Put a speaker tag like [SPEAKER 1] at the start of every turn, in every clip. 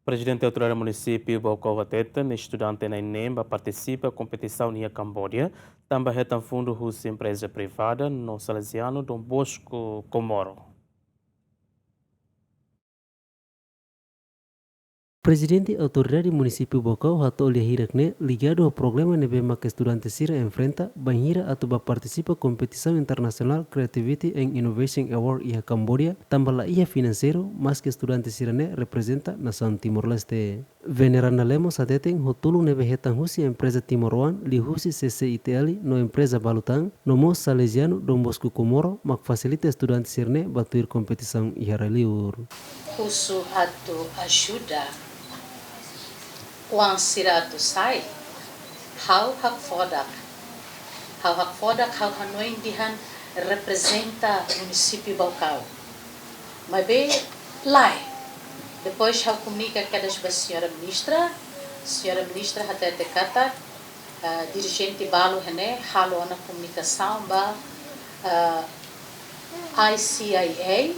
[SPEAKER 1] Prezidente Autoridade Munisípiu Baucau hatete, estudante na Enemba participa da competição na Cambodia, também hetan fundu husi empresa privada no Salezianu Dom Bosco Comoro.
[SPEAKER 2] Prezidente Autoridade Munisípiu Baucau hato oleh hirakne ligado ao problema nebema que estudante sira enfrenta banhira atuba participa competição internacional Creativity and Innovation Award iha Cambodia tambah iha financeiro mas que estudante sira ne representa nação Timor-Leste. Veneranda lemos hatete hotulu nebe hetan husi empresa Timor-Wan li husi CCITL no empresa Balutang no mo Salezianu Dom Bosco Comoro mak facilita estudante sirne batuir competição iha reliur.
[SPEAKER 3] Husu atu ajuda uang siratu sai hau hak fodak hau hanoi dihan representa município Baucau mas be lai depois hau comunica com a senhora ministra hatete kata dirigente balu hene halo na comunicação ba ICIA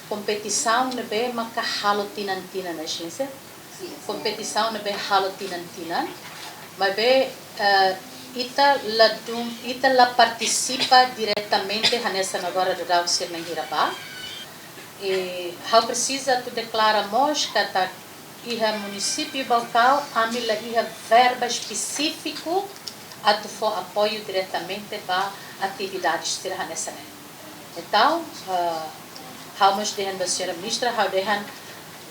[SPEAKER 3] kompetisaun nebe maka halo tinan na agência kompetisaun nebe halo tinan mas be ita la partisipa diretamente nessa agora do dau ser na hiraba e how precisa tu declara mos kata iha município Baucau amila iha verba específico a tu for apoio diretamente para atividades ser nessa então how mas dehan ba senhora ministra how dehan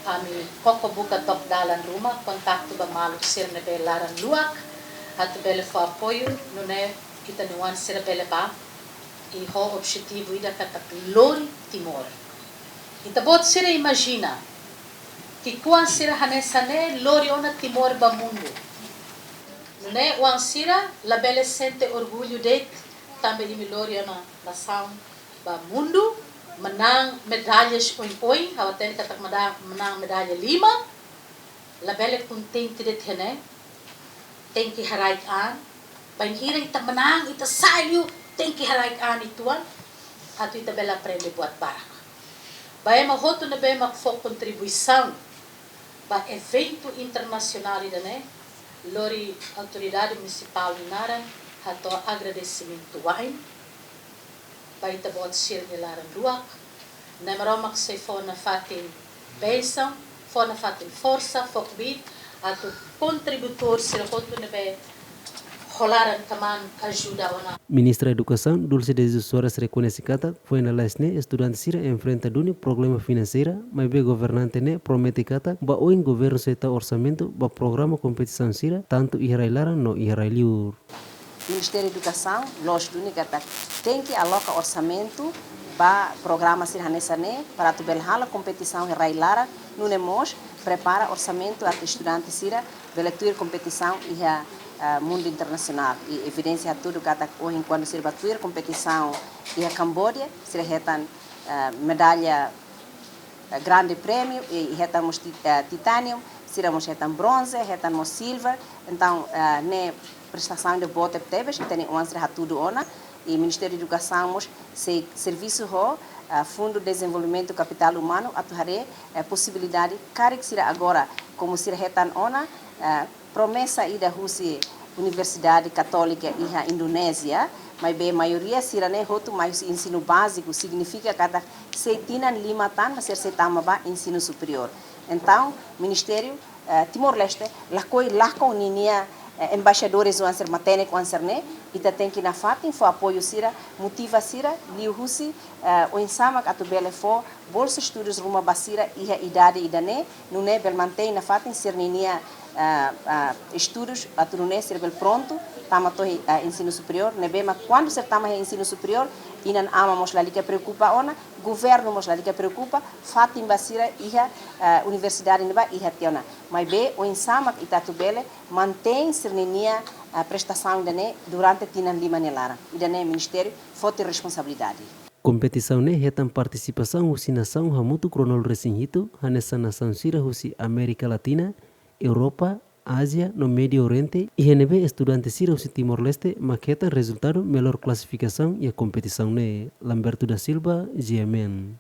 [SPEAKER 3] ami koko buka top dalan rumah kontakto ba malu sir na belaran luak at bele fo apoio no ne kita nuan sir bele ba e ho objetivo ida kata lori Timor ita bot sir imagina que quan sir hanesa ne lori ona Timor ba mundo no ne wan sira la bele sente orgulho de também imi lori ona nação ba mundo menang medalhas oi hawaten katak menang medalha 5 labele contente de tene tem que harai an banhira ita menang ita saiu tem que harai an ituan atu ita bela prêmio buat barak bae ma hoto na be ma fo contribuição ba evento internacional idane lori autoridade municipal nara hato agradecimento wain baita bot sir nilaran luak na maromak say fo na fatin bênção fo na fatin força fokbit ato contributor sir hoto na be rolaran taman ajuda ona.
[SPEAKER 2] Ministra Educação Dulce de Jesus reconhece kata foi na lesne estudante sira enfrenta duni problema financeira mas be governante ne promete kata ba oin governo seta orçamento ba programa competição sira tanto iharailaran no iharaliur.
[SPEAKER 4] Ministério da Educação, nós do Unicata, tem que alocar orçamento para programa Sirhanesane, para tu belhala competição railara, no nemos prepara orçamento a estudante Sira, belatuir competição e a mundo internacional. E evidência tudo kata hoje quando se batuir competição e a Cambodia, se hetan medalha grande prêmio e hetan titânio, Sira mos hetan bronze, hetan mos silver, então ne prestação de bote tebes que tem onde tudo ona e Ministério da Educação mos se serviço ho Fundo de Desenvolvimento Capital Humano atuare possibilidade cara que será agora como se hetan ona promessa ida husi Universidade Católica e Indonésia mas bem maioria será ne hoto mais ensino básico significa cada setinan lima tan mas ser setama ba ensino superior então Ministério Timor-Leste lakoi lako ninia embaixadores do anser matene com anser ne ita tem que na fatin fo apoio sira motiva sira liu husi o insama que atubele fo bolsa estudos ruma basira e a idade idane no ne bel mantém na fatin serninia estudos aturune ser bel pronto tama to ensino superior ne bema quando ser tama ensino superior inan ama mos lali que preocupa ona governo mos lali que preocupa fatin basira iha universidade neba iha tiona mas be o insama itatubele mantém serninia a prestação dane durante tinan lima nelara idane ministério fote responsabilidade
[SPEAKER 2] competição ne hetan participação husi nação hamutu kronol resinhito hanessa nação sira husi América Latina Europa Ásia no Médio Oriente e NB estudante sira husi Timor-Leste maqueta resultado melhor classificação e a competição ne Lamberto da Silva GMN